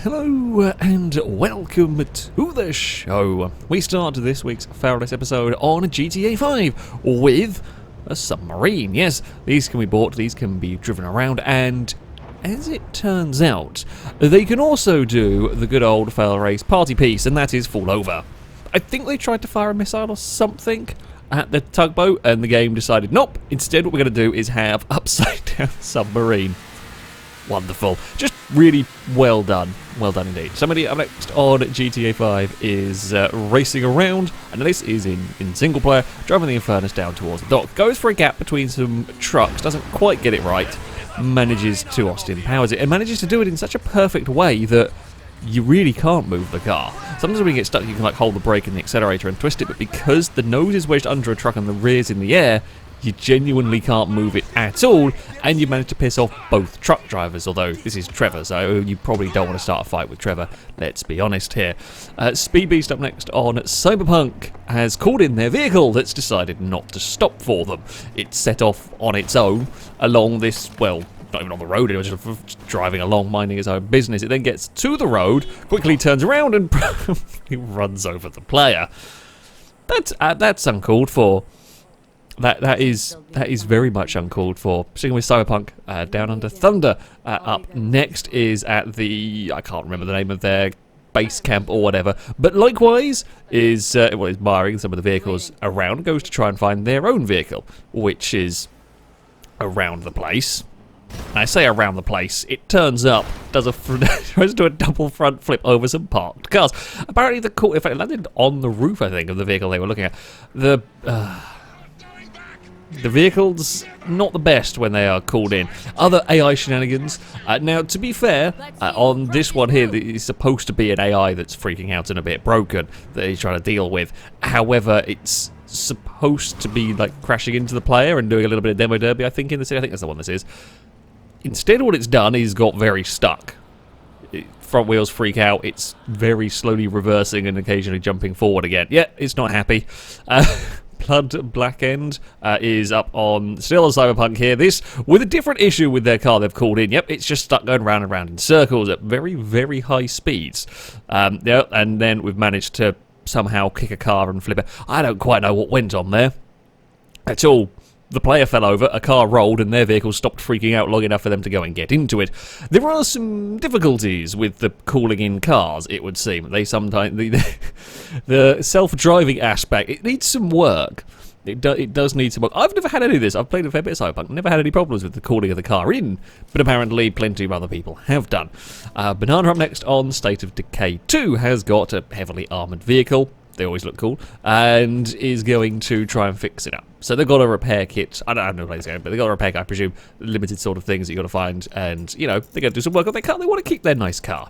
Hello and welcome to the show. We start this week's FailRace episode on GTA 5 with a submarine. Yes, these can be bought, these can be driven around, and as it turns out, they can also do the good old FailRace party piece, and that is fall over. I think they tried to fire a missile or something at the tugboat, and the game decided, nope, instead what we're going to do is have upside down submarine. Wonderful. Just really well done. Well done indeed. Somebody up next on GTA 5 is racing around, and this is in single player, driving the Infernus down towards the dock. Goes for a gap between some trucks, doesn't quite get it right, manages to Austin Powers it, and manages to do it in such a perfect way that you really can't move the car. Sometimes when you get stuck you can like hold the brake and the accelerator and twist it, but because the nose is wedged under a truck and the rear's in the air, you genuinely can't move it at all, and you manage to piss off both truck drivers, although this is Trevor, so you probably don't want to start a fight with Trevor, let's be honest here. Speed Beast up next on Cyberpunk has called in their vehicle that's decided not to stop for them. It set off on its own along this, well, not even on the road, it was just driving along, minding its own business. It then gets to the road, quickly turns around and runs over the player. That's uncalled for. That is very much uncalled for. Sticking with Cyberpunk, Down Under Thunder. Up next is at the, I can't remember the name of their base camp or whatever, but likewise is admiring some of the vehicles around, goes to try and find their own vehicle, which is around the place. And I say around the place, it turns up, tries to do a double front flip over some parked cars. Apparently in fact it landed on the roof, I think, of the vehicle they were looking at. The vehicle's not the best when they are called in. Other AI shenanigans. Now, to be fair, on this one here, it's supposed to be an AI that's freaking out and a bit broken that he's trying to deal with. However, it's supposed to be like crashing into the player and doing a little bit of demo derby, I think, in the city. I think that's the one this is. Instead, what it's done is got very stuck. Front wheels freak out. It's very slowly reversing and occasionally jumping forward again. Yeah, it's not happy. Blood Black End is up on, still on Cyberpunk here, this with a different issue with their car they've called in. Yep, it's just stuck going round and round in circles at very, very high speeds. Yeah, and then we've managed to somehow kick a car and flip it. I don't quite know what went on there at all. The player fell over, a car rolled, and their vehicle stopped freaking out long enough for them to go and get into it. There are some difficulties with the calling in cars, it would seem. They sometimes the self-driving aspect, it needs some work. It does need some work. I've never had any of this. I've played a fair bit of Cyberpunk. Never had any problems with the calling of the car in, but apparently plenty of other people have done. Banana up next on State of Decay 2 has got a heavily armoured vehicle. They always look cool, and is going to try and fix it up. So they've got a repair kit. I don't know how to play this game, but they've got a repair kit, I presume, limited sort of things that you've got to find, and, you know, they're going to do some work on their car. They want to keep their nice car.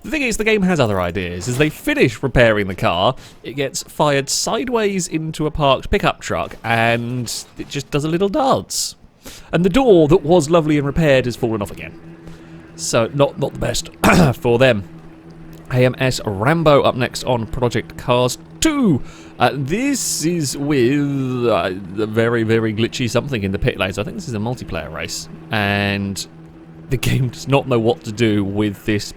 The thing is, the game has other ideas. As they finish repairing the car, it gets fired sideways into a parked pickup truck, and it just does a little dance. And the door that was lovely and repaired has fallen off again. So, not the best for them. AMS Rambo up next on Project Cars 2. This is with a very, very glitchy something in the pit lane. So I think this is a multiplayer race. And the game does not know what to do with this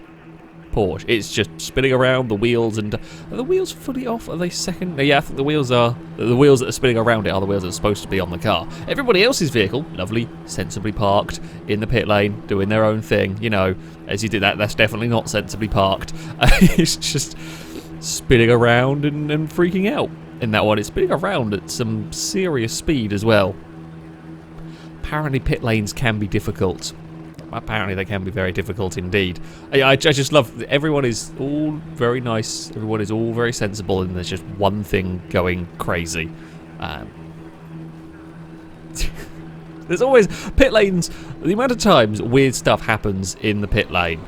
Porsche. It's just spinning around the wheels, and are the wheels fully off? Are they second? Yeah, I think the wheels that are spinning around it are the wheels that are supposed to be on the car. Everybody else's vehicle, lovely, sensibly parked in the pit lane, doing their own thing. You know, as you did that's definitely not sensibly parked. It's just spinning around and freaking out in that one. It's spinning around at some serious speed as well. Apparently pit lanes can be difficult. Apparently they can be very difficult indeed. I just love, everyone is all very nice, everyone is all very sensible, and there's just one thing going crazy. There's always, pit lanes, the amount of times weird stuff happens in the pit lane,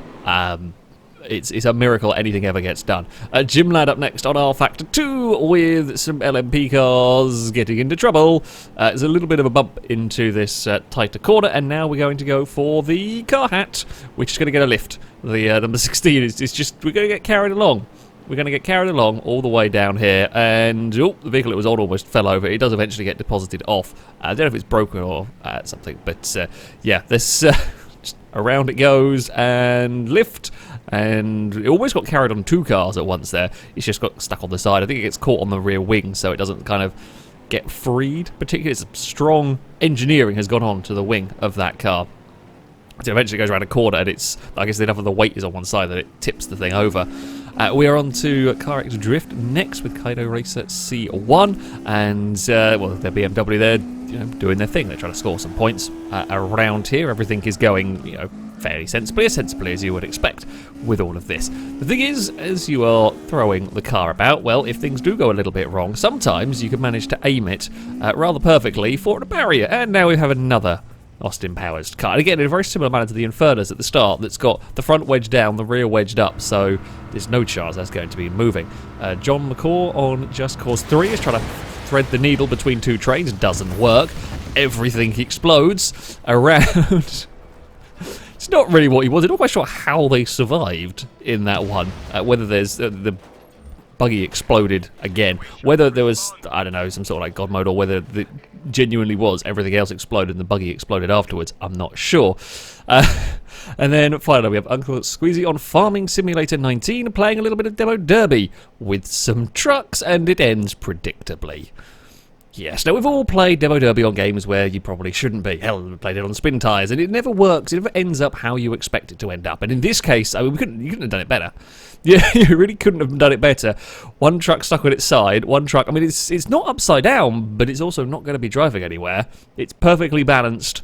it's a miracle anything ever gets done. Jim Lad up next on rFactor 2 with some LMP cars getting into trouble. There's a little bit of a bump into this tighter corner, and now we're going to go for the car hat, which is going to get a lift. The number 16 is just, we're going to get carried along. We're going to get carried along all the way down here, and the vehicle it was on almost fell over. It does eventually get deposited off. I don't know if it's broken or something, but yeah, this... around it goes, and lift, and it almost got carried on 2 cars at once there. It's just got stuck on the side. I think it gets caught on the rear wing, so it doesn't kind of get freed. Particularly, it's strong engineering has gone on to the wing of that car. So eventually it goes around a corner, and it's, I guess, enough of the weight is on one side that it tips the thing over. We are on to CarX Drift next with Kaido Racer C1, and well, their BMW there, doing their thing. They're trying to score some points around here. Everything is going, fairly sensibly as you would expect with all of this. The thing is, as you are throwing the car about, well, if things do go a little bit wrong, sometimes you can manage to aim it rather perfectly for a barrier. And now we have another Austin Powers car. And again, in a very similar manner to the Infernos at the start, that's got the front wedged down, the rear wedged up, so there's no chance that's going to be moving. John McCaw on Just Cause 3 is trying to thread the needle between 2 trains. Doesn't work. Everything explodes around. It's not really what he wanted. I'm not quite sure how they survived in that one. Whether there's the buggy exploded again, whether there was, I don't know, some sort of like God mode, or whether it genuinely was everything else exploded and the buggy exploded afterwards. I'm not sure. And then finally we have Uncle Squeezy on Farming Simulator 19 playing a little bit of Demo Derby with some trucks, and it ends predictably. Yes, now we've all played Demo Derby on games where you probably shouldn't be. Hell, we played it on spin tyres, and it never works. It never ends up how you expect it to end up. And in this case, I mean, you couldn't have done it better. Yeah, you really couldn't have done it better. One truck stuck on its side, one truck, I mean, it's not upside down, but it's also not going to be driving anywhere. It's perfectly balanced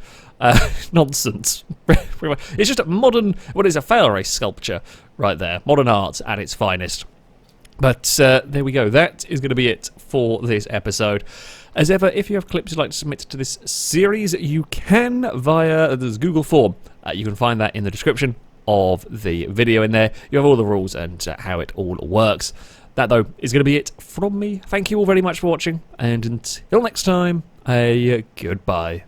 nonsense. It's just a modern, what is a FailRace sculpture right there. Modern art at its finest. But there we go. That is going to be it for this episode. As ever, if you have clips you'd like to submit to this series, you can via the Google form. You can find that in the description of the video in there. You have all the rules and how it all works. That, though, is going to be it from me. Thank you all very much for watching, and until next time, a goodbye.